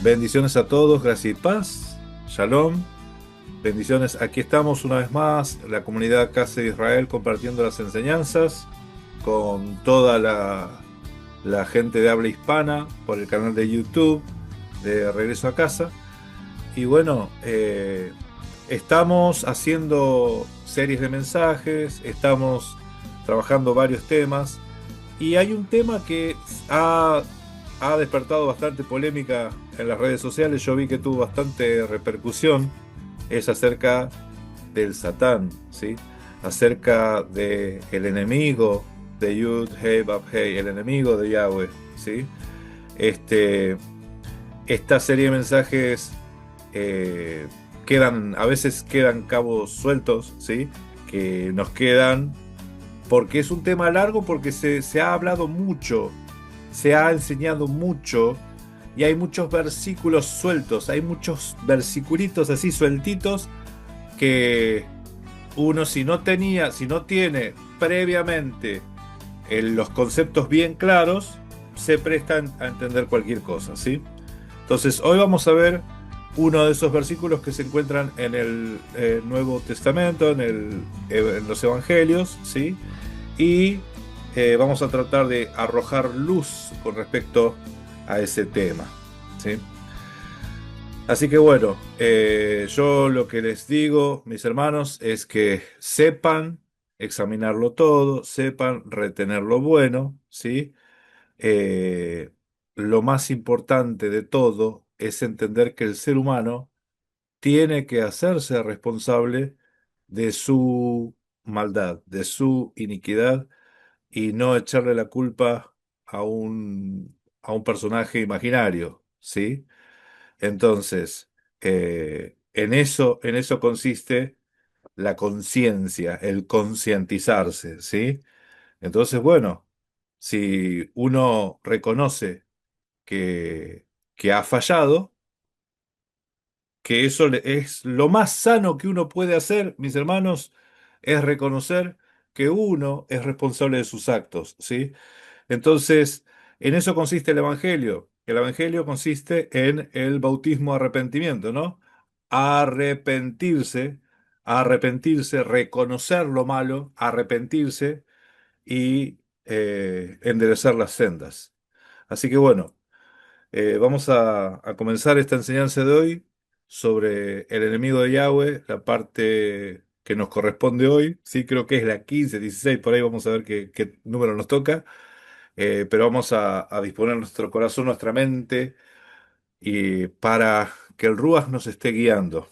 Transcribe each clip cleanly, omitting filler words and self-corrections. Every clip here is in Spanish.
Bendiciones a todos, gracia y paz. Shalom. Bendiciones. Aquí estamos una vez más, la comunidad Casa de Israel, compartiendo las enseñanzas con toda la gente de habla hispana por el canal de YouTube de Regreso a Casa. Y bueno, estamos haciendo series de mensajes, estamos trabajando varios temas. Y hay un tema que ha despertado bastante polémica en las redes sociales. Yo vi que tuvo bastante repercusión. Es acerca del Satán, ¿sí? Acerca de el enemigo de Yud, Hei, Vav, Hei, el enemigo de Yahweh, ¿sí? Este, esta serie de mensajes eh, a veces quedan cabos sueltos, ¿sí? Que nos quedan porque es un tema largo, porque se ha hablado mucho, se ha enseñado mucho y hay muchos versículos sueltos, hay muchos versiculitos así sueltitos que uno si no tiene previamente los conceptos bien claros, se prestan a entender cualquier cosa, ¿sí? Entonces, hoy vamos a ver uno de esos versículos que se encuentran en el Nuevo Testamento, en los Evangelios, ¿sí? Y vamos a tratar de arrojar luz con respecto a ese tema, ¿sí? Así que bueno, yo lo que les digo, mis hermanos, es que sepan examinarlo todo, sepan retener lo bueno, ¿sí? Eh, lo más importante de todo es entender que el ser humano tiene que hacerse responsable de su maldad, de su iniquidad y no echarle la culpa a un personaje imaginario, ¿sí? Entonces, en eso consiste la conciencia, el concientizarse, ¿sí? Entonces, bueno, si uno reconoce que, que ha fallado, que es lo más sano que uno puede hacer, mis hermanos, es reconocer que uno es responsable de sus actos, ¿sí? Entonces, en eso consiste el Evangelio. El Evangelio consiste en el bautismo arrepentimiento, ¿no? Arrepentirse, arrepentirse, reconocer lo malo, arrepentirse y enderezar las sendas. Así que bueno, vamos a comenzar esta enseñanza de hoy sobre el enemigo de Yahweh, la parte que nos corresponde hoy. Sí, creo que es la 15, 16, por ahí vamos a ver qué número nos toca. Pero vamos a disponer nuestro corazón, nuestra mente, y para que el Ruach nos esté guiando.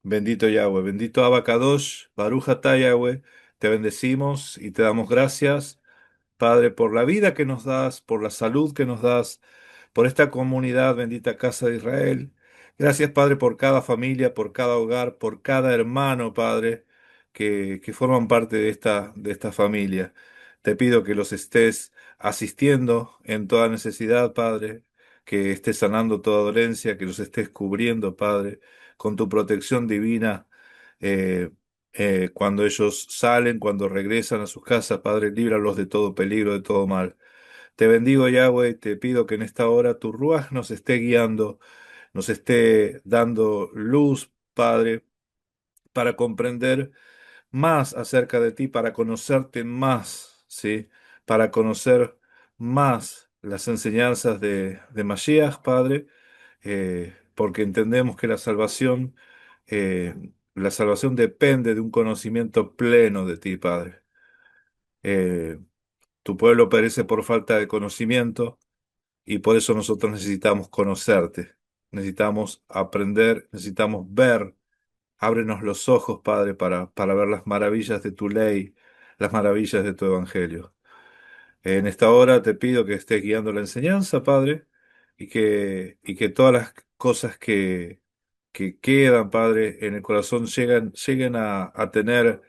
Bendito Yahweh, bendito Abacadosh, Baruch atah Yahweh, te bendecimos y te damos gracias, Padre, por la vida que nos das, por la salud que nos das, por esta comunidad, bendita Casa de Israel. Gracias, Padre, por cada familia, por cada hogar, por cada hermano, Padre, que forman parte de esta familia. Te pido que los estés asistiendo en toda necesidad, Padre, que estés sanando toda dolencia, que los estés cubriendo, Padre, con tu protección divina. eh, Cuando ellos salen, cuando regresan a sus casas, Padre, líbralos de todo peligro, de todo mal. Te bendigo, Yahweh, te pido que en esta hora tu Ruaj nos esté guiando, nos esté dando luz, Padre, para comprender más acerca de ti, para conocerte más, ¿sí? Para conocer más las enseñanzas de Mashiach, Padre, porque entendemos que la salvación depende de un conocimiento pleno de ti, Padre. Eh, Tu pueblo perece por falta de conocimiento y por eso nosotros necesitamos conocerte, necesitamos aprender, necesitamos ver. Ábrenos los ojos, Padre, para ver las maravillas de tu ley, las maravillas de tu evangelio. En esta hora te pido que estés guiando la enseñanza, Padre, y que todas las cosas que quedan, Padre, en el corazón lleguen a tener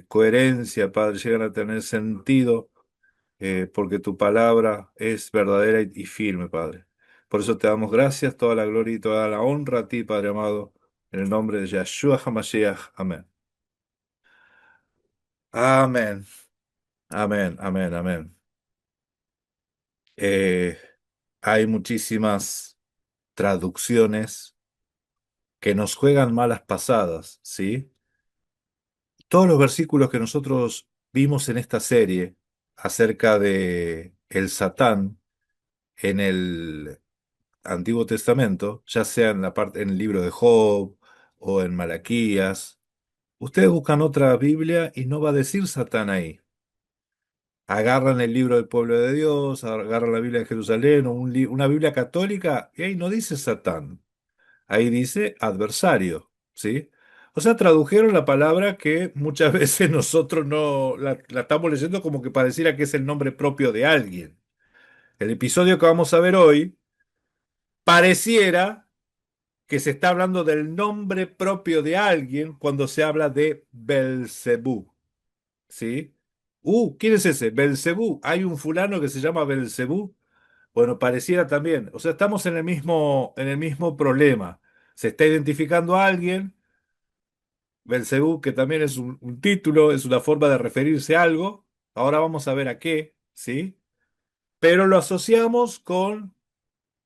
coherencia, Padre, lleguen a tener sentido, porque tu palabra es verdadera y firme, Padre. Por eso te damos gracias, toda la gloria y toda la honra a ti, Padre amado, en el nombre de Yahshua HaMashiach. Amén. Amén. Amén. Amén. Amén. Eh, Hay muchísimas. traducciones que nos juegan malas pasadas, ¿sí? Todos los versículos que nosotros vimos en esta serie acerca de el Satán en el Antiguo Testamento, ya sea en la parte en el libro de Job o en Malaquías, ustedes buscan otra Biblia y no va a decir Satán ahí. Agarran el libro del pueblo de Dios, agarran la Biblia de Jerusalén o una Biblia católica y ahí no dice Satán, ahí dice adversario, ¿sí? O sea, tradujeron la palabra que muchas veces nosotros no la estamos leyendo como que pareciera que es el nombre propio de alguien. El episodio que vamos a ver hoy pareciera que se está hablando del nombre propio de alguien cuando se habla de Belcebú, ¿sí? ¿Quién es ese? Belcebú. ¿Hay un fulano que se llama Belcebú? Bueno, pareciera también. O sea, estamos en el mismo problema. Se está identificando a alguien, Belcebú, que también es un título, es una forma de referirse a algo. Ahora vamos a ver a qué, ¿sí? Pero lo asociamos con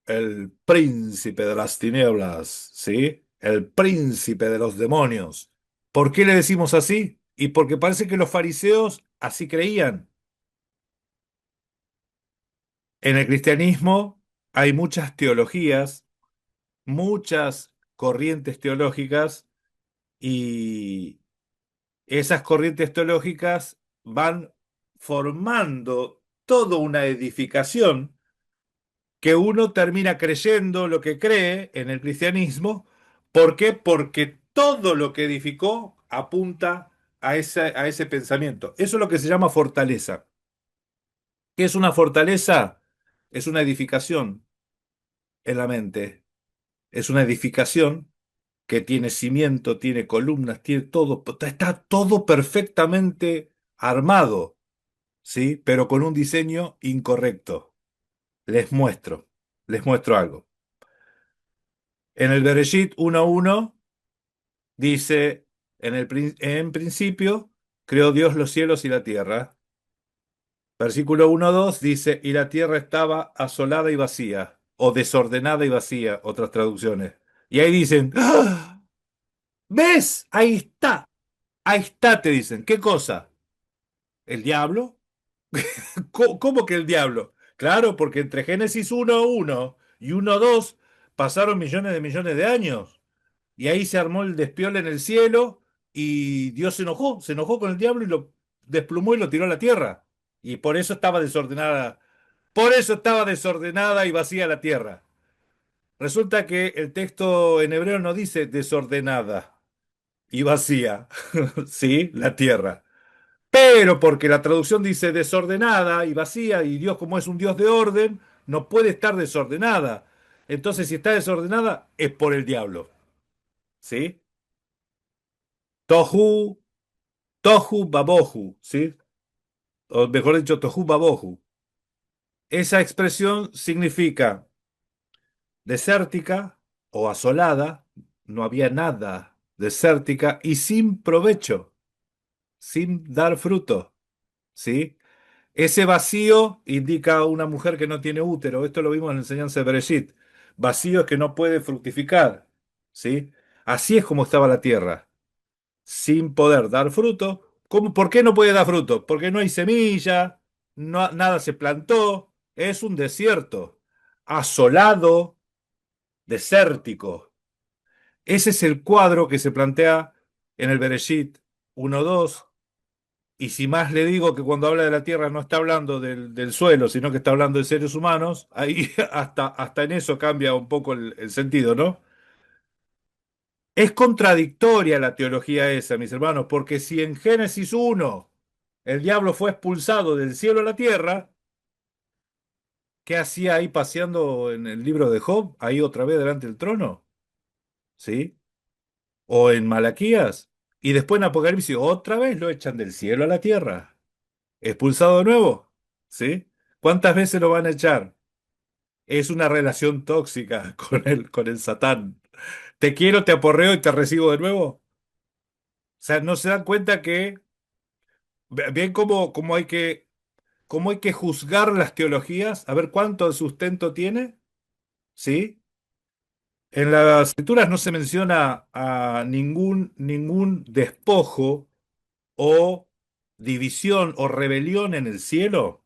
el príncipe de las tinieblas, ¿sí? El príncipe de los demonios. ¿Por qué le decimos así? Y porque parece que los fariseos así creían. En el cristianismo hay muchas teologías, muchas corrientes teológicas y esas corrientes teológicas van formando toda una edificación que uno termina creyendo lo que cree en el cristianismo. ¿Por qué? Porque todo lo que edificó apunta a ese pensamiento. Eso es lo que se llama fortaleza. ¿Qué es una fortaleza? Es una edificación en la mente. Es una edificación que tiene cimiento, tiene columnas, tiene todo, está todo perfectamente armado, ¿sí? Pero con un diseño incorrecto. Les muestro, les muestro algo. En el Bereshit 1:1 dice, en principio creó Dios los cielos y la tierra. Versículo 1:2 dice, y la tierra estaba asolada y vacía, o desordenada y vacía, otras traducciones. Y ahí dicen, ¡ah! ¿Ves? Ahí está, te dicen. ¿Qué cosa? ¿El diablo? ¿Cómo que el diablo? Claro, porque entre Génesis 1:1 y 1:2 pasaron millones de años. Y ahí se armó el despiole en el cielo y Dios se enojó con el diablo y lo desplumó y lo tiró a la tierra. Y por eso estaba desordenada y vacía la tierra. Resulta que el texto en hebreo no dice desordenada y vacía, sí, la tierra. Pero porque la traducción dice desordenada y vacía y Dios como es un Dios de orden, no puede estar desordenada. Entonces si está desordenada es por el diablo, ¿sí? Tohu Tohu babohu, ¿sí? O mejor dicho, tohu babohu. Esa expresión significa desértica o asolada, no había nada, desértica y sin provecho, sin dar fruto, ¿sí? Ese vacío indica a una mujer que no tiene útero, esto lo vimos en la enseñanza de Bereshit. Vacío es que no puede fructificar, ¿sí? Así es como estaba la tierra, sin poder dar fruto. ¿Por qué no puede dar fruto? Porque no hay semilla, nada se plantó, es un desierto, asolado, desértico. Ese es el cuadro que se plantea en el Bereshit 1:2. Y si más le digo que cuando habla de la tierra no está hablando del suelo, sino que está hablando de seres humanos, ahí hasta en eso cambia un poco el sentido, ¿no? Es contradictoria la teología esa, mis hermanos, porque si en Génesis 1 el diablo fue expulsado del cielo a la tierra, ¿qué hacía ahí paseando en el libro de Job, ahí otra vez delante del trono? ¿Sí? O en Malaquías. Y después en Apocalipsis otra vez lo echan del cielo a la tierra. ¿Expulsado de nuevo? ¿Sí? ¿Cuántas veces lo van a echar? Es una relación tóxica con el Satán. Te quiero, te aporreo y te recibo de nuevo. O sea, no se dan cuenta que ven cómo hay que juzgar las teologías, a ver cuánto de sustento tiene, ¿sí? En las escrituras no se menciona a ningún despojo o división o rebelión en el cielo.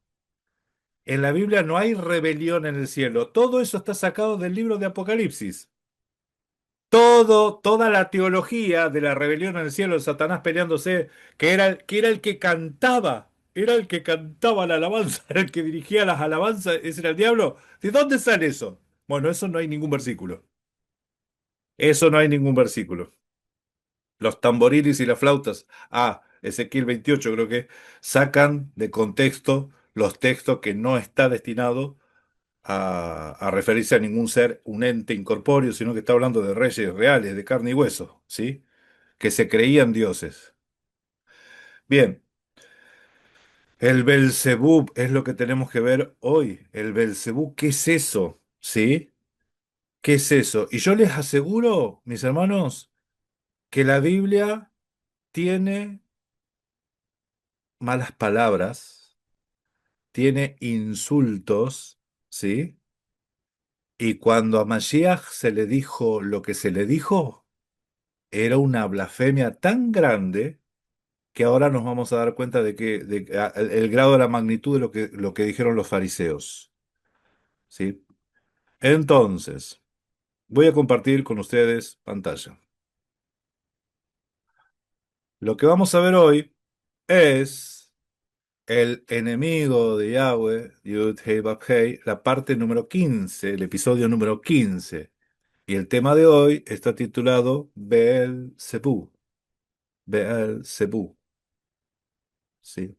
En la Biblia no hay rebelión en el cielo. Todo eso está sacado del libro de Apocalipsis. Toda la teología de la rebelión en el cielo, de Satanás peleándose, que era el que cantaba, era el que cantaba la alabanza, era el que dirigía las alabanzas, ese era el diablo. ¿De dónde sale eso? Bueno, eso no hay ningún versículo. Eso no hay ningún versículo. Los tamboriles y las flautas, Ezequiel 28 creo que, sacan de contexto los textos que no está destinado a referirse a ningún ser, un ente incorpóreo, sino que está hablando de reyes reales, de carne y hueso, ¿sí? Que se creían dioses. Bien, el Belzebub es lo que tenemos que ver hoy. El Belzebub, ¿qué es eso? ¿Sí? ¿Qué es eso? Y yo les aseguro, mis hermanos, que la Biblia tiene malas palabras, tiene insultos, ¿sí? Y cuando a Mashiach se le dijo lo que se le dijo, era una blasfemia tan grande que ahora nos vamos a dar cuenta de el grado de la magnitud de lo que dijeron los fariseos, ¿sí? Entonces, voy a compartir con ustedes pantalla. Lo que vamos a ver hoy es el enemigo de Yahweh, Yud Hei Vav Hei, la parte número 15, el episodio número 15. Y el tema de hoy está titulado Beel Zebú. Beel Zebú, ¿sí?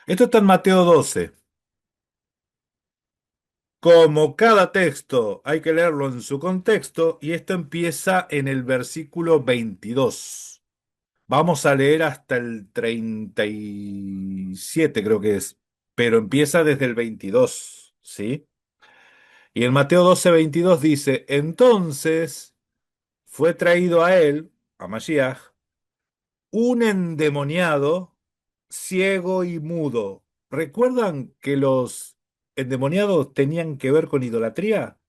Esto está en Mateo 12. Como cada texto hay que leerlo en su contexto, y esto empieza en el versículo 22. Vamos a leer hasta el 37, creo que es, pero empieza desde el 22, ¿sí? Y en Mateo 12, 22 dice, entonces fue traído a él, a Mashiach, un endemoniado, ciego y mudo. ¿Recuerdan que los endemoniados tenían que ver con idolatría?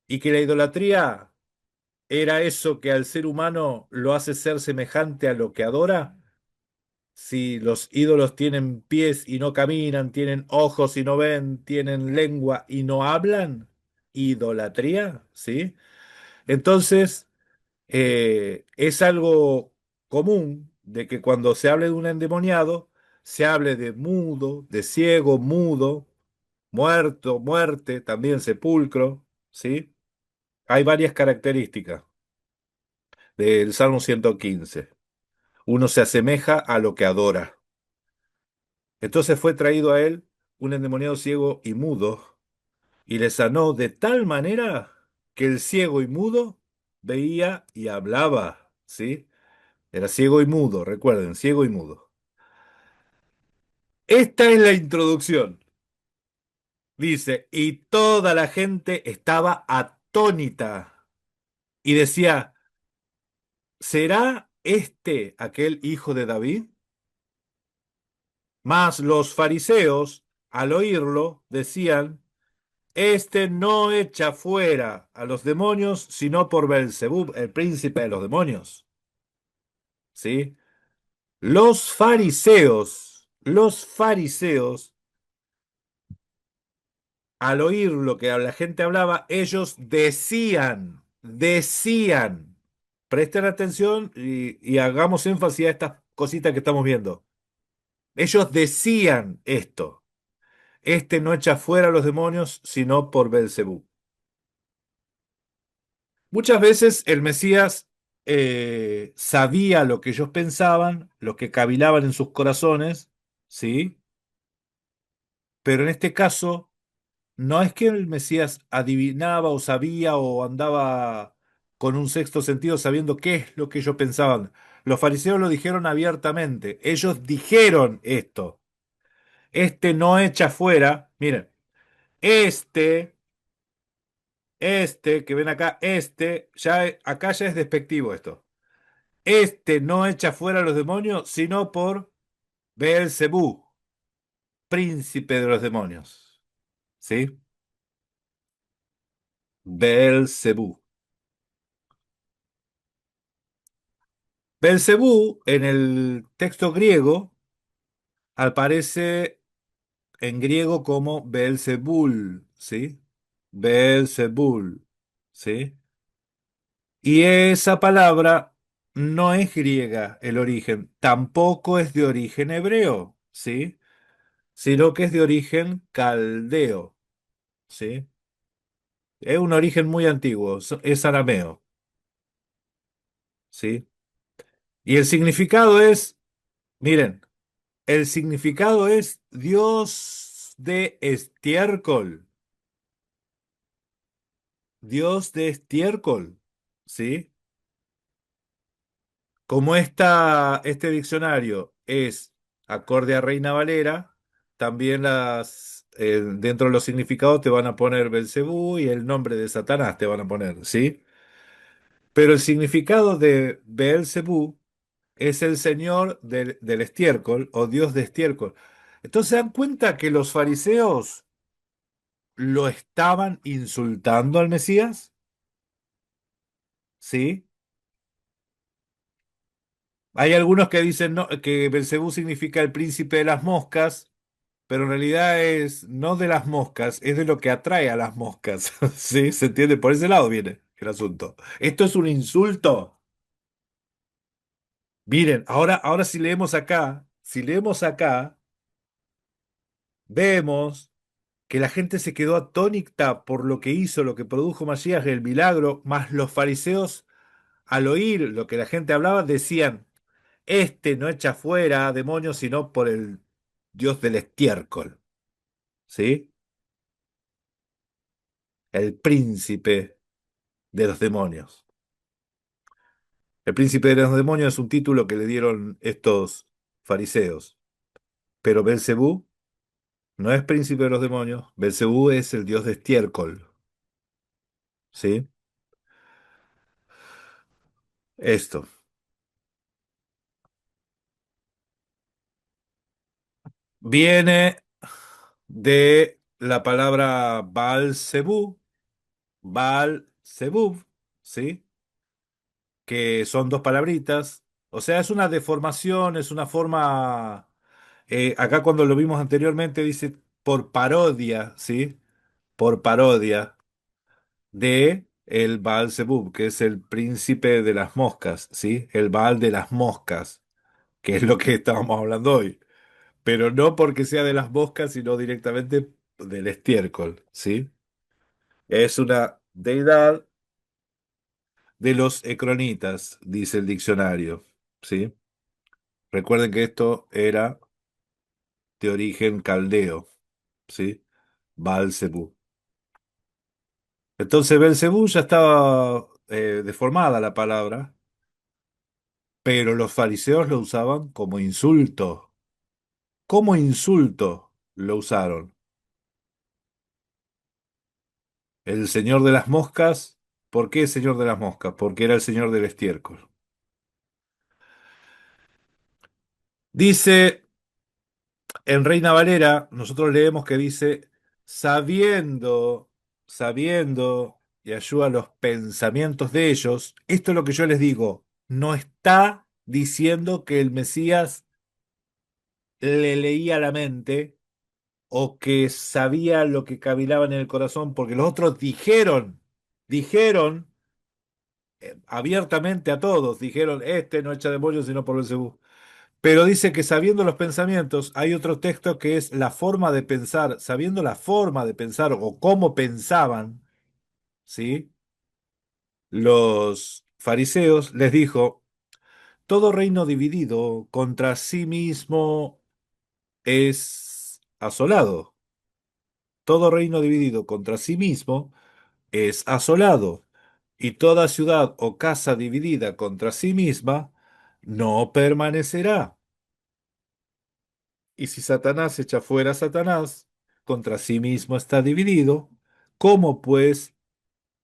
Y que la idolatría era eso que al ser humano lo hace ser semejante a lo que adora. Si los ídolos tienen pies y no caminan, tienen ojos y no ven, tienen lengua y no hablan, idolatría, ¿sí? Entonces, es algo común de que cuando se hable de un endemoniado, se hable de mudo, de ciego, mudo, muerto, muerte, también sepulcro, ¿sí? Hay varias características del Salmo 115. Uno se asemeja a lo que adora. Entonces fue traído a él un endemoniado ciego y mudo, y le sanó de tal manera que el ciego y mudo veía y hablaba, ¿sí? Era ciego y mudo, recuerden, ciego y mudo. Esta es la introducción. Dice, y toda la gente estaba atónita y decía, ¿será este aquel hijo de David? Mas los fariseos, al oírlo, decían, este no echa fuera a los demonios, sino por Belzebub, el príncipe de los demonios. ¿Sí? Los fariseos, al oír lo que la gente hablaba, ellos decían, presten atención y hagamos énfasis a estas cositas que estamos viendo. Ellos decían esto. Este no echa fuera a los demonios, sino por Belzebú. Muchas veces el Mesías sabía lo que ellos pensaban, lo que cavilaban en sus corazones, ¿sí? Pero en este caso, no es que el Mesías adivinaba o sabía o andaba con un sexto sentido sabiendo qué es lo que ellos pensaban. Los fariseos lo dijeron abiertamente. Ellos dijeron esto. Este no echa fuera. Miren, este, que ven acá, acá ya es despectivo esto. Este no echa fuera a los demonios, sino por Beelzebú, príncipe de los demonios. ¿sí? Belcebú. Belcebú en el texto griego aparece en griego como Belzebul, ¿sí? Belzebul, ¿sí? Y esa palabra no es griega el origen, tampoco es de origen hebreo, ¿sí? Sino que es de origen caldeo, ¿sí? Es un origen muy antiguo, es arameo, ¿sí? Y el significado es, miren, el significado es Dios de estiércol, Dios de estiércol, ¿sí? Como este diccionario es acorde a Reina Valera, también dentro de los significados te van a poner Belcebú y el nombre de Satanás te van a poner, ¿sí? Pero el significado de Beelzebú es el señor del estiércol o Dios de estiércol. Entonces se dan cuenta que los fariseos lo estaban insultando al Mesías, ¿sí? Hay algunos que dicen que Belcebú significa el príncipe de las moscas, pero en realidad es no de las moscas, es de lo que atrae a las moscas. ¿Sí? ¿Se entiende? Por ese lado viene el asunto. Esto es un insulto. Miren, ahora si leemos acá, vemos que la gente se quedó atónita por lo que hizo, lo que produjo Masías, el milagro, más los fariseos, al oír lo que la gente hablaba, decían, este no echa fuera demonios sino por el Dios del estiércol, ¿sí? El príncipe de los demonios. El príncipe de los demonios es un título que le dieron estos fariseos. Pero Belcebú no es príncipe de los demonios. Belcebú es el dios de estiércol. ¿Sí? Esto. Viene de la palabra Baal-Zebú, Baal-Zebub, ¿sí? Que son dos palabritas. O sea, es una deformación, es una forma. Acá cuando lo vimos anteriormente dice por parodia, ¿sí? Por parodia de el Baal Zebub, que es el príncipe de las moscas, ¿sí? El Baal de las moscas, que es lo que estábamos hablando hoy. Pero no porque sea de las moscas, sino directamente del estiércol, ¿sí? Es una deidad de los ecronitas, dice el diccionario, ¿sí? Recuerden que esto era de origen caldeo, ¿sí? Baal Zebub. Entonces Belcebú ya estaba deformada la palabra, pero los fariseos lo usaban como insulto. Como insulto lo usaron. El señor de las moscas, ¿por qué señor de las moscas? Porque era el señor del estiércol. Dice en Reina Valera, nosotros leemos que dice, sabiendo, y ayuda a los pensamientos de ellos, esto es lo que yo les digo, no está diciendo que el Mesías le leía la mente o que sabía lo que cavilaba en el corazón, porque los otros dijeron abiertamente a todos, dijeron, este no echa demonios sino por Belcebú. Pero dice que sabiendo los pensamientos, hay otro texto que es la forma de pensar, sabiendo la forma de pensar o cómo pensaban, ¿sí? Los fariseos les dijo, todo reino dividido contra sí mismo es asolado. Todo reino dividido contra sí mismo es asolado, y toda ciudad o casa dividida contra sí misma no permanecerá. Y si Satanás echa fuera a Satanás, contra sí mismo está dividido, ¿cómo pues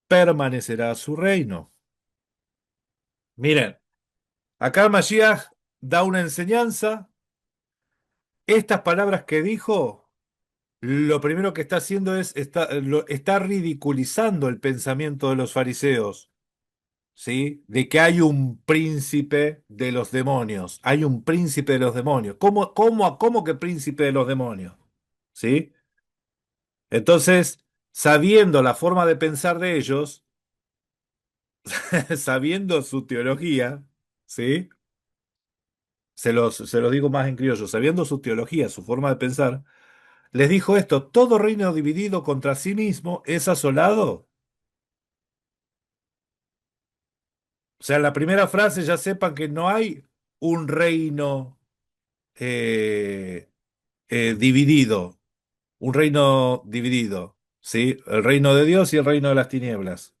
permanecerá su reino? Miren, acá Mashiach da una enseñanza. Estas palabras que dijo lo primero que está haciendo es, está ridiculizando el pensamiento de los fariseos, ¿sí? De que hay un príncipe de los demonios, hay un príncipe de los demonios. ¿Cómo que príncipe de los demonios? ¿Sí? Entonces, sabiendo la forma de pensar de ellos, sabiendo su teología, ¿sí? Se los digo más en criollo, sabiendo su teología, su forma de pensar, les dijo esto: todo reino dividido contra sí mismo es asolado. O sea, en la primera frase ya sepan que no hay un reino eh, dividido, un reino dividido, ¿sí? El reino de Dios y el reino de las tinieblas,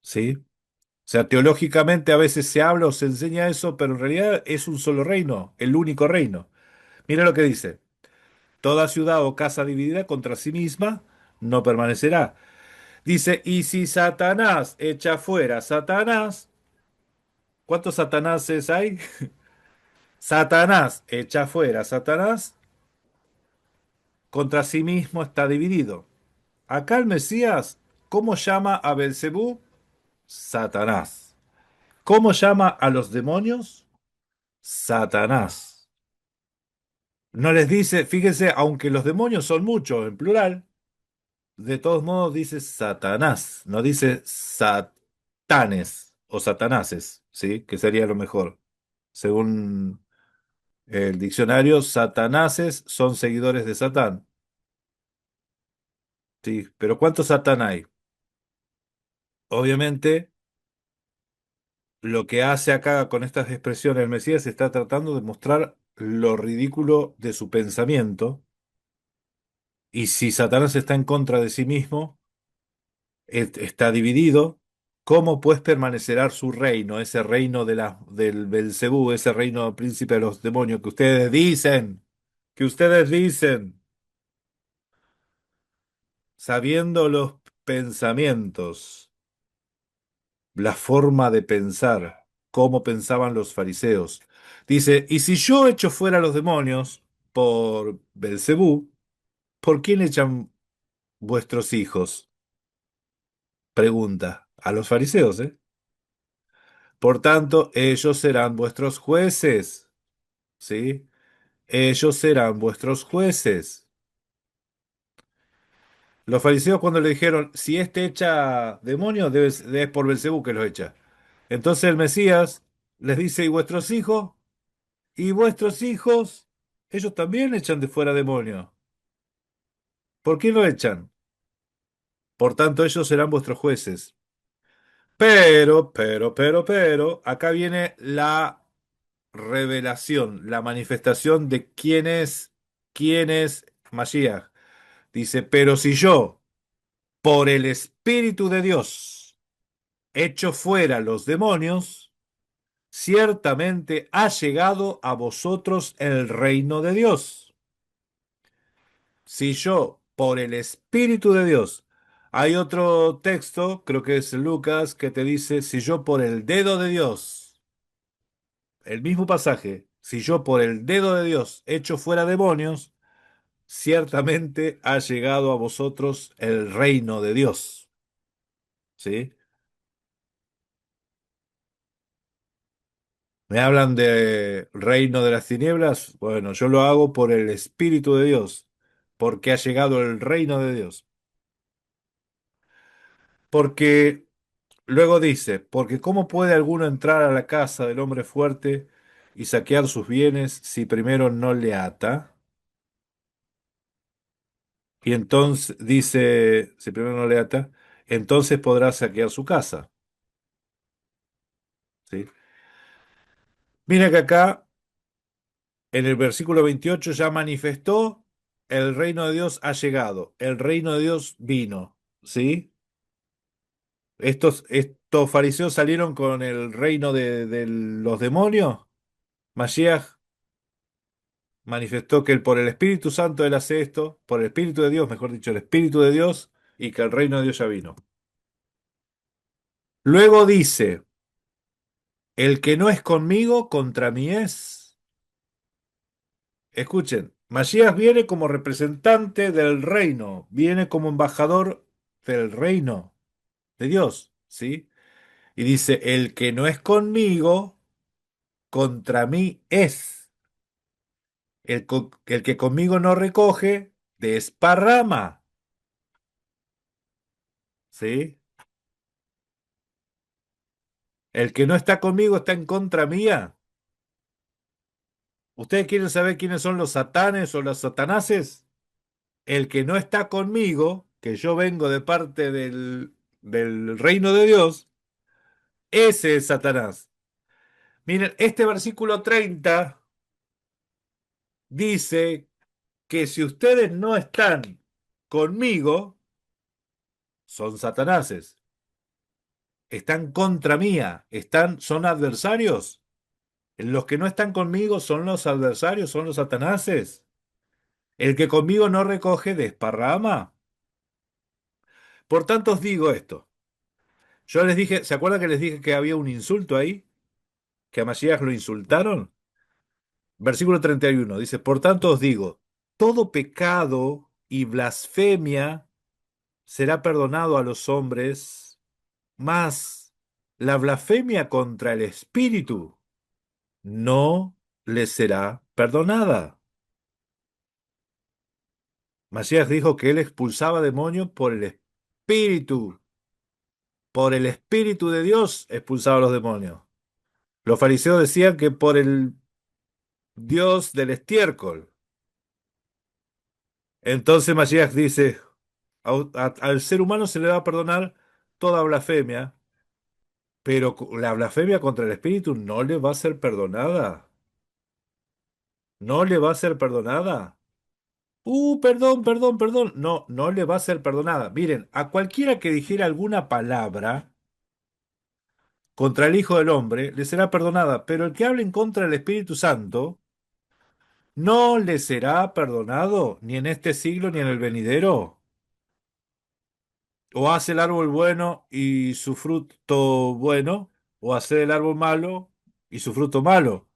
¿sí? O sea, teológicamente a veces se habla o se enseña eso, pero en realidad es un solo reino, el único reino. Mira lo que dice: toda ciudad o casa dividida contra sí misma no permanecerá. Dice, y si Satanás echa fuera a Satanás, ¿cuántos Satanáses hay? Satanás echa fuera a Satanás, contra sí mismo está dividido. Acá el Mesías, ¿cómo llama a Belcebú? Satanás. ¿Cómo llama a los demonios? Satanás. No les dice, fíjense, aunque los demonios son muchos en plural, de todos modos dice Satanás, no dice satanes o satanases, ¿sí? Que sería lo mejor. Según el diccionario, satanases son seguidores de Satán, ¿sí? Pero ¿cuántos Satán hay? Obviamente, lo que hace acá con estas expresiones el Mesías está tratando de mostrar lo ridículo de su pensamiento. Y si Satanás está en contra de sí mismo, está dividido, ¿cómo pues permanecerá su reino, ese reino del Belcebú, ese reino príncipe de los demonios que ustedes dicen, sabiendo los pensamientos, la forma de pensar, cómo pensaban los fariseos? Dice, y si yo echo fuera a los demonios por Belcebú, ¿por quién echan vuestros hijos? Pregunta a los fariseos, ¿eh? Por tanto, ellos serán vuestros jueces, ¿sí? Ellos serán vuestros jueces. Los fariseos cuando le dijeron, si este echa demonios, es por Belcebú que los echa. Entonces el Mesías les dice, ¿y vuestros hijos? ¿Y vuestros hijos? Ellos también echan de fuera demonios. ¿Por qué lo echan? Por tanto, ellos serán vuestros jueces. Pero, acá viene la revelación, la manifestación de quién es Mashiach. Dice, pero si yo, por el Espíritu de Dios, echo fuera los demonios, ciertamente ha llegado a vosotros el reino de Dios. Si yo, por el Espíritu de Dios, hay otro texto, creo que es Lucas, que te dice, si yo por el dedo de Dios, el mismo pasaje, si yo por el dedo de Dios echo fuera demonios, ciertamente ha llegado a vosotros el reino de Dios. ¿Sí? ¿Me hablan de reino de las tinieblas? Bueno, yo lo hago por el Espíritu de Dios, porque ha llegado el reino de Dios. Porque luego dice, porque ¿cómo puede alguno entrar a la casa del hombre fuerte y saquear sus bienes si primero no le ata? Y entonces dice, si primero no le ata, entonces podrá saquear su casa. ¿Sí? Mira que acá en el versículo 28 ya manifestó, el reino de Dios ha llegado, el reino de Dios vino, ¿sí? Estos fariseos salieron con el reino de los demonios. Mashiach manifestó que por el Espíritu Santo él hace esto, por el Espíritu de Dios, mejor dicho, el Espíritu de Dios, y que el reino de Dios ya vino. Luego dice, el que no es conmigo, contra mí es. Escuchen, Masías viene como representante del reino, viene como embajador del reino de Dios, ¿sí? Y dice, el que no es conmigo, contra mí es. El que conmigo no recoge, desparrama, ¿sí? El que no está conmigo está en contra mía. ¿Ustedes quieren saber quiénes son los satanes o los satanases? El que no está conmigo, que yo vengo de parte del reino de Dios, ese es Satanás. Miren, este versículo 30 dice que si ustedes no están conmigo, son satanases, están contra mía, son adversarios. Los que no están conmigo son los adversarios, son los satanases. El que conmigo no recoge, desparrama. Por tanto os digo esto. Yo les dije, ¿se acuerdan que les dije que había un insulto ahí? Que a Masías lo insultaron. Versículo 31 dice, por tanto os digo, todo pecado y blasfemia será perdonado a los hombres, mas la blasfemia contra el Espíritu no les será perdonada. Masías dijo que él expulsaba demonios por el Espíritu de Dios expulsaba a los demonios. Los fariseos decían que por el Dios del estiércol. Entonces Masías dice, al ser humano se le va a perdonar toda blasfemia, pero la blasfemia contra el Espíritu no le va a ser perdonada. No le va a ser perdonada. Perdón, perdón, perdón. No, no le va a ser perdonada. Miren, a cualquiera que dijera alguna palabra contra el Hijo del Hombre le será perdonada, pero el que hable en contra del Espíritu Santo no le será perdonado, ni en este siglo ni en el venidero. O hace el árbol bueno y su fruto bueno, o hace el árbol malo y su fruto malo,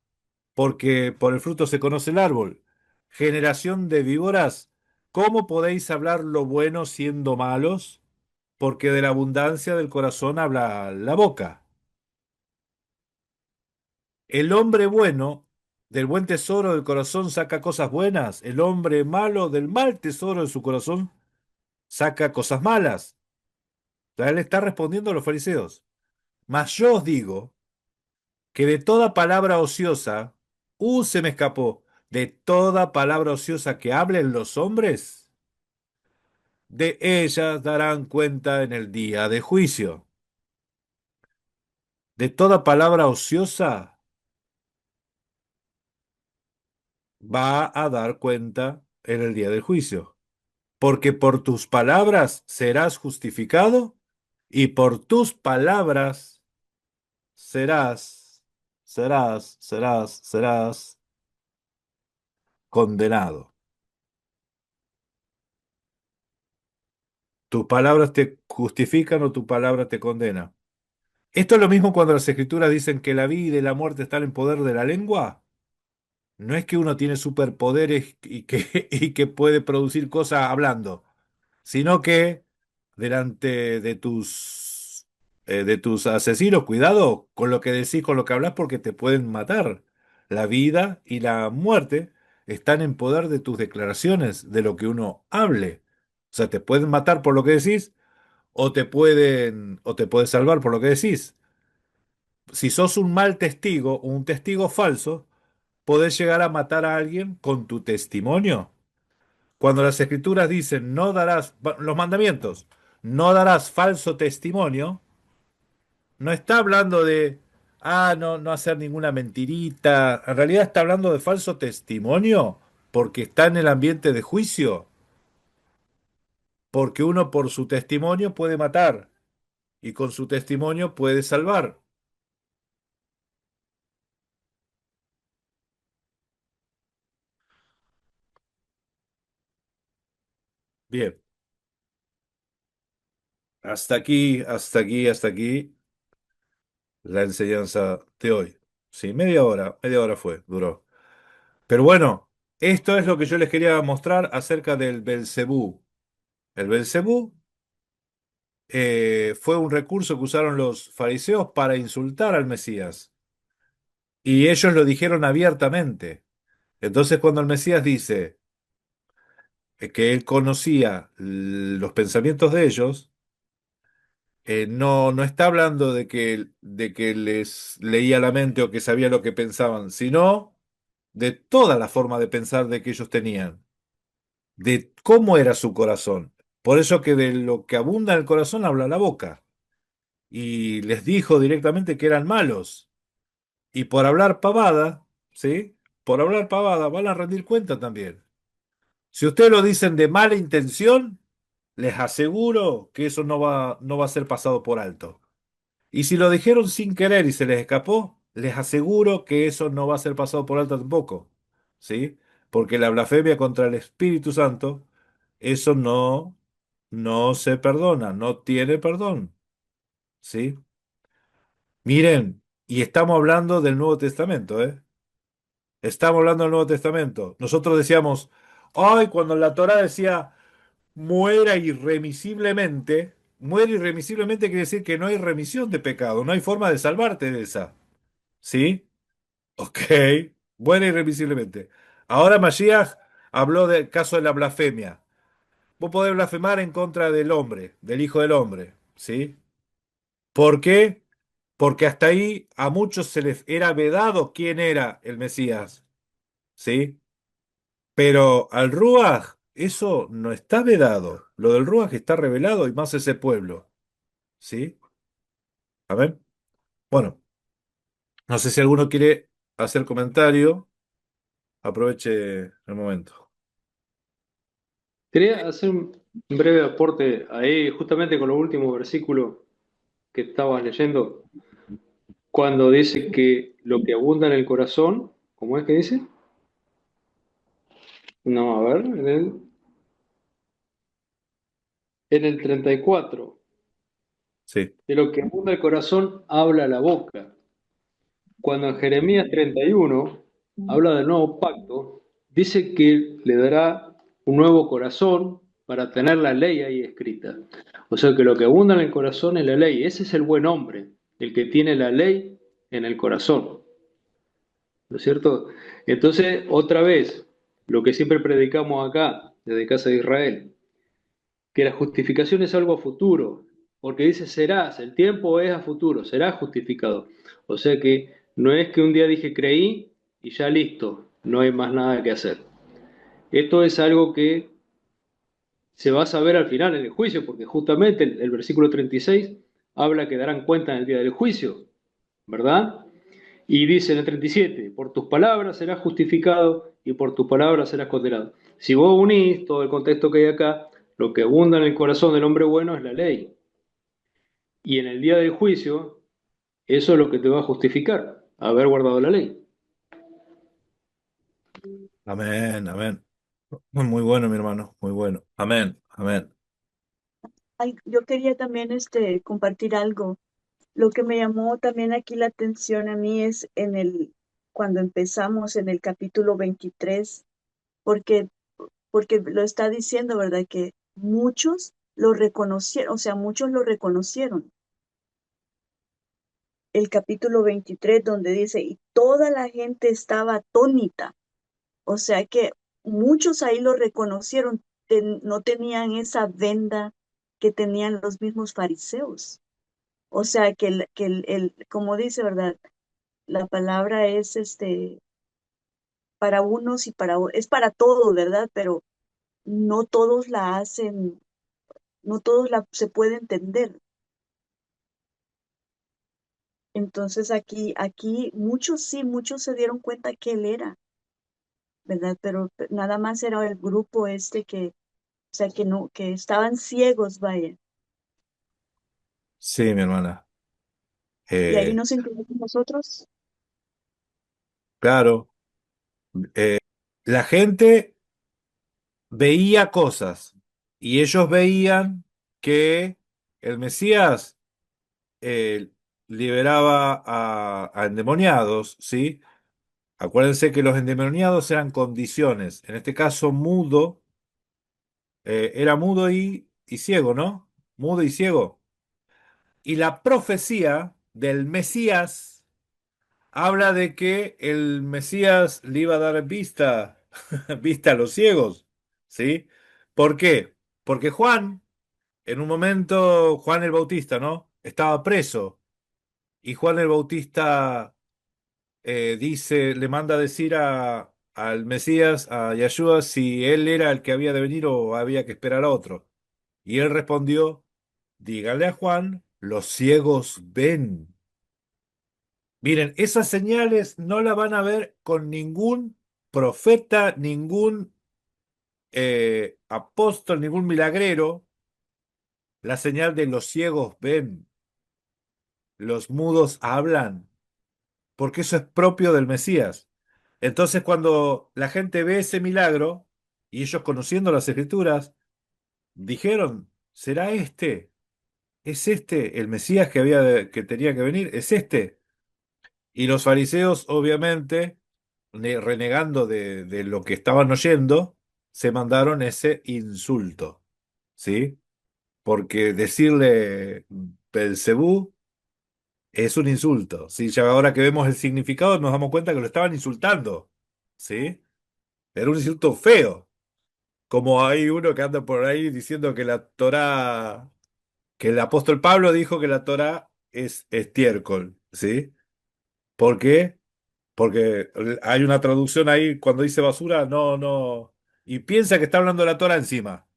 porque por el fruto se conoce el árbol. Generación de víboras, ¿cómo podéis hablar lo bueno siendo malos? Porque de la abundancia del corazón habla la boca. El hombre bueno del buen tesoro del corazón saca cosas buenas, el hombre malo del mal tesoro de su corazón saca cosas malas. O sea, él está respondiendo a los fariseos. Mas yo os digo que de toda palabra ociosa, se me escapó, de toda palabra ociosa que hablen los hombres, de ellas darán cuenta en el día de juicio. De toda palabra ociosa va a dar cuenta en el día del juicio. Porque por tus palabras serás justificado y por tus palabras serás condenado. ¿Tus palabras te justifican o tu palabra te condena? Esto es lo mismo cuando las escrituras dicen que la vida y la muerte están en poder de la lengua. No es que uno tiene superpoderes y que puede producir cosas hablando, sino que delante de tus asesinos, cuidado con lo que decís, con lo que hablas, porque te pueden matar. La vida y la muerte están en poder de tus declaraciones, de lo que uno hable. O sea, te pueden matar por lo que decís o te puedes salvar por lo que decís. Si sos un mal testigo, un testigo falso, podés llegar a matar a alguien con tu testimonio. Cuando las escrituras dicen no darás, los mandamientos, no darás falso testimonio, no está hablando de, no, no hacer ninguna mentirita. En realidad está hablando de falso testimonio porque está en el ambiente de juicio, porque uno por su testimonio puede matar y con su testimonio puede salvar. Bien, hasta aquí la enseñanza de hoy. Sí, media hora fue, duró. Pero bueno. Esto es lo que yo les quería mostrar acerca del Belcebú. El Belcebú fue un recurso que usaron los fariseos para insultar al Mesías. Y ellos lo dijeron abiertamente. Entonces, cuando el Mesías dice que él conocía los pensamientos de ellos, no está hablando de que les leía la mente o que sabía lo que pensaban, sino de toda la forma de pensar de que ellos tenían, de cómo era su corazón. Por eso que de lo que abunda en el corazón habla la boca. Y les dijo directamente que eran malos. Y por hablar pavada, ¿sí? Por hablar pavada van a rendir cuenta también. Si ustedes lo dicen de mala intención, les aseguro que eso no va a ser pasado por alto. Y si lo dijeron sin querer y se les escapó, les aseguro que eso no va a ser pasado por alto tampoco. ¿Sí? Porque la blasfemia contra el Espíritu Santo, eso no se perdona, no tiene perdón. ¿Sí? Miren, y estamos hablando del Nuevo Testamento, ¿eh? Estamos hablando del Nuevo Testamento. Nosotros decíamos, ay, cuando la Torá decía muere irremisiblemente quiere decir que no hay remisión de pecado, no hay forma de salvarte de esa. ¿Sí? Ok, muere irremisiblemente. Ahora Mashiach habló del caso de la blasfemia. Vos podés blasfemar en contra del hombre, del Hijo del Hombre. ¿Sí? ¿Por qué? Porque hasta ahí a muchos se les era vedado quién era el Mesías. ¿Sí? Pero al Ruaj, eso no está vedado. Lo del Ruaj está revelado y más ese pueblo. ¿Sí? A ver. Bueno, no sé si alguno quiere hacer comentario. Aproveche el momento. Quería hacer un breve aporte ahí, justamente con los últimos versículos que estabas leyendo, cuando dice que lo que abunda en el corazón, ¿cómo es que dice? No, a ver, en el 34, Sí. de lo que abunda el corazón habla la boca. Cuando en Jeremías 31 habla del nuevo pacto, dice que le dará un nuevo corazón para tener la ley ahí escrita. O sea que lo que abunda en el corazón es la ley. Ese es el buen hombre, el que tiene la ley en el corazón. ¿No es cierto? Entonces, otra vez, lo que siempre predicamos acá, desde Casa de Israel, que la justificación es algo a futuro, porque dice serás, el tiempo es a futuro, serás justificado. O sea que no es que un día dije creí y ya listo, no hay más nada que hacer. Esto es algo que se va a saber al final en el juicio, porque justamente el versículo 36 habla que darán cuenta en el día del juicio, ¿verdad? Y dice en el 37, por tus palabras serás justificado y por tus palabras serás condenado. Si vos unís todo el contexto que hay acá, lo que abunda en el corazón del hombre bueno es la ley. Y en el día del juicio, eso es lo que te va a justificar, haber guardado la ley. Amén, amén. Muy bueno, mi hermano, muy bueno. Amén, amén. Yo quería también compartir algo. Lo que me llamó también aquí la atención a mí es cuando empezamos en el capítulo 23, porque, porque lo está diciendo, ¿verdad? Que muchos lo reconocieron, o sea, muchos lo reconocieron. El capítulo 23 donde dice, y toda la gente estaba atónita. O sea que muchos ahí lo reconocieron, no tenían esa venda que tenían los mismos fariseos. O sea que como dice, ¿verdad? La palabra es para unos y es para todos, ¿verdad? Pero no todos la hacen, no todos la se puede entender. Entonces aquí muchos sí, muchos se dieron cuenta que él era, ¿verdad? Pero nada más era el grupo o sea, que no, que estaban ciegos, vaya. Sí, mi hermana. Y ahí Eh, nos incluimos nosotros. claro, la gente veía cosas y ellos veían que el Mesías eh, liberaba a endemoniados, ¿sí? Acuérdense que los endemoniados eran condiciones. En este caso, mudo, era mudo y ciego, ¿no? Mudo y ciego. Y la profecía del Mesías habla de que el Mesías le iba a dar vista, vista a los ciegos, ¿sí? ¿Por qué? Porque Juan, en un momento, Juan el Bautista, ¿no? Estaba preso y Juan el Bautista dice, le manda a decir al Mesías, a Yeshua, si él era el que había de venir o había que esperar a otro. Y él respondió, dígale a Juan, los ciegos ven. Miren, esas señales no las van a ver con ningún profeta, ningún apóstol, ningún milagrero. La señal de los ciegos ven, los mudos hablan, porque eso es propio del Mesías. Entonces, cuando la gente ve ese milagro, y ellos conociendo las escrituras, dijeron, ¿será este? ¿Es este el Mesías que tenía que venir? ¿Es este? Y los fariseos, obviamente, renegando de lo que estaban oyendo, se mandaron ese insulto, ¿sí? Porque decirle Belcebú es un insulto, ¿sí? Ya ahora que vemos el significado nos damos cuenta que lo estaban insultando, ¿sí? Era un insulto feo, como hay uno que anda por ahí diciendo que la Torá, que el apóstol Pablo dijo que la Torá es estiércol, ¿sí? ¿Por qué? Porque hay una traducción ahí cuando dice basura, no, no, y piensa que está hablando de la Torá encima.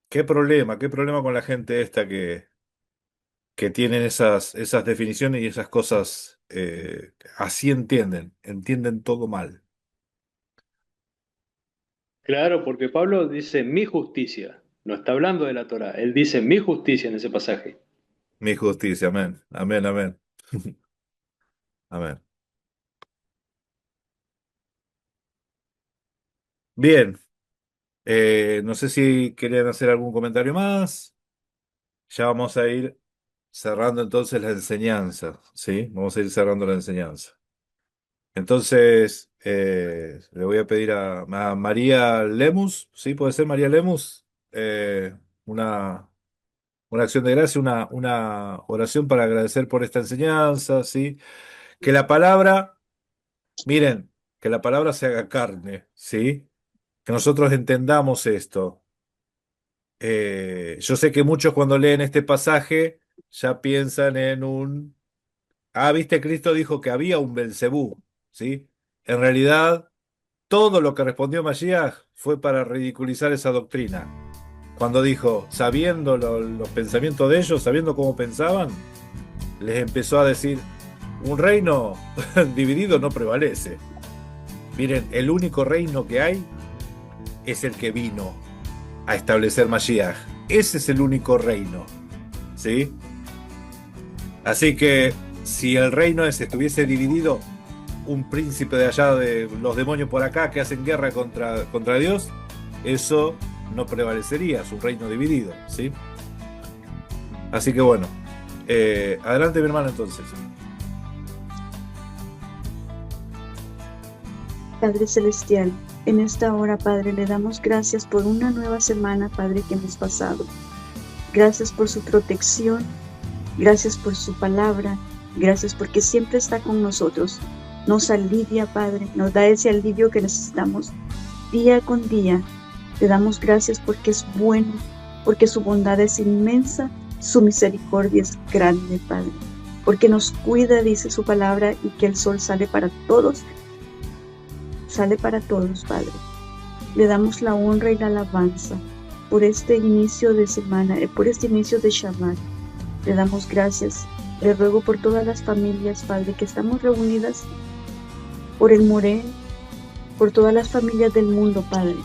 Qué problema con la gente esta que tienen esas definiciones y esas cosas, así entienden todo mal. Claro, porque Pablo dice mi justicia, no está hablando de la Torá, él dice mi justicia en ese pasaje. Mi justicia, amén, amén, amén, amén. Bien, no sé si querían hacer algún comentario más. Ya vamos a ir cerrando entonces la enseñanza, ¿sí? Vamos a ir cerrando la enseñanza. Entonces, le voy a pedir a María Lemus, ¿sí? Puede ser María Lemus, una, una acción de gracia, una oración para agradecer por esta enseñanza, ¿sí? Que la palabra, miren, que la palabra se haga carne, ¿sí? Que nosotros entendamos esto. Yo sé que muchos cuando leen este pasaje ya piensan en un... Ah, viste, Cristo dijo que había un Belcebú, ¿sí? En realidad, todo lo que respondió Mashiach fue para ridiculizar esa doctrina. Cuando dijo, sabiendo los pensamientos de ellos, sabiendo cómo pensaban, les empezó a decir, un reino dividido no prevalece. Miren, el único reino que hay es el que vino a establecer Mashiach. Ese es el único reino, ¿sí? Así que si el reino ese estuviese dividido, un príncipe de allá de los demonios por acá que hacen guerra contra Dios, eso no prevalecería, su reino dividido, ¿sí? Así que bueno, adelante mi hermano entonces. Padre Celestial, en esta hora, Padre, le damos gracias por una nueva semana, Padre, que hemos pasado. Gracias por su protección, gracias por su palabra, gracias porque siempre está con nosotros. Nos alivia, Padre, nos da ese alivio que necesitamos día con día. Le damos gracias porque es bueno, porque su bondad es inmensa, su misericordia es grande, Padre. Porque nos cuida, dice su palabra, y que el sol sale para todos, Padre. Le damos la honra y la alabanza por este inicio de semana, por este inicio de Shabbat. Le damos gracias. Le ruego por todas las familias, Padre, que estamos reunidas, por el Moré, por todas las familias del mundo, Padre.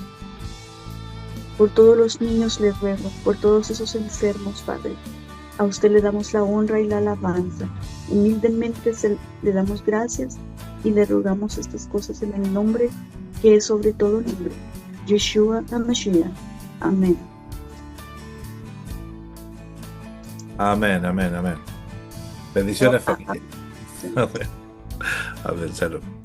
Por todos los niños le ruego, por todos esos enfermos, Padre. A usted le damos la honra y la alabanza. Humildemente le damos gracias y le rogamos estas cosas en el nombre que es sobre todo nombre, Yeshua HaMashiach. Amén. Amén, amén, amén. Bendiciones, familia. Amén. Amén, shalom.